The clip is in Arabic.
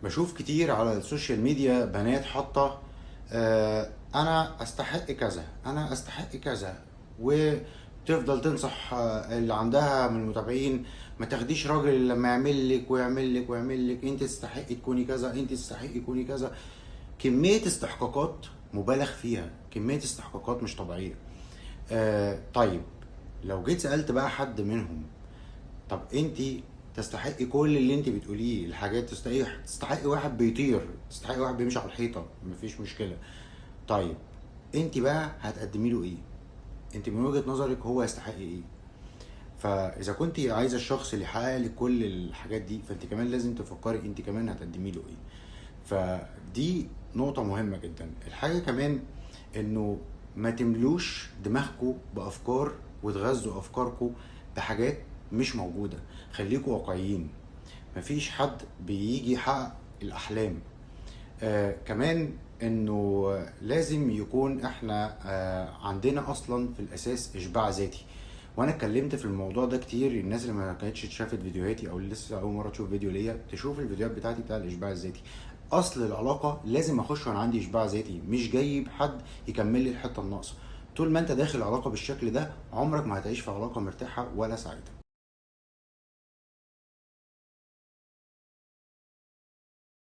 بشوف كتير على السوشيال ميديا بنات حاطة انا استحق كذا، انا استحق كذا، وتفضل تنصح اللي عندها من المتابعين: ما تاخديش راجل إلا لما يعمل لك ويعمل لك ويعمل لك، انت تستحقي تكوني كذا، انت تستحقي تكوني كذا. كمية استحقاقات مبالغ فيها، كمية استحقاقات مش طبيعية. طيب، لو جيت سألت بقى حد منهم: طب انت تستحقي كل اللي انت بتقوليه، الحاجات تستحقي واحد بيطير، تستحقي واحد بيمشي على الحيطه، مفيش مشكله. طيب، انت بقى هتقدمي له ايه؟ انت من وجهه نظرك هو يستحق ايه؟ فاذا كنت عايزه الشخص اللي يحقق لك كل الحاجات دي، فانت كمان لازم تفكري انت كمان هتقدمي له ايه. فدي نقطه مهمه جدا. الحاجه كمان انه ما تملوش دماغكم بافكار وتغذوا افكاركم بحاجات مش موجوده. خليكوا واقعيين، مفيش حد بيجي يحقق الاحلام. كمان انه لازم يكون احنا عندنا اصلا في الاساس اشباع ذاتي. وانا اتكلمت في الموضوع ده كتير. الناس اللي ما كانتش شافت فيديوهاتي او اللي لسه اول مره تشوف فيديو ليا، تشوف الفيديوهات بتاعتي بتاع الاشباع الذاتي. اصل العلاقه لازم اخش وانا عندي اشباع ذاتي، مش جايب حد يكمل لي الحته الناقصه. طول ما انت داخل علاقه بالشكل ده، عمرك ما هتعيش في علاقه مرتاحه ولا سعيده.